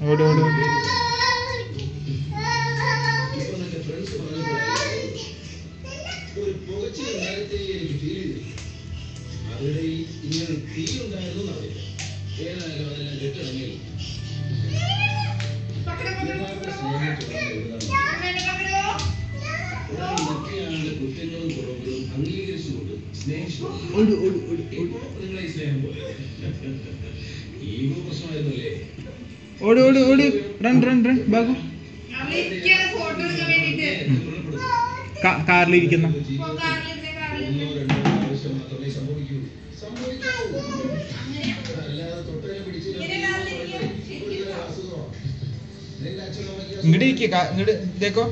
ഓട് ഓട് ഓട്. ഓട് ഓട് ഓട്. Run run run. ബാബു കാറിലിരിക്കുന്ന ഇങ്ങോട്ട് ഇരിക്കുക. ഇങ്ങോട്ട് ഇതേക്കോ.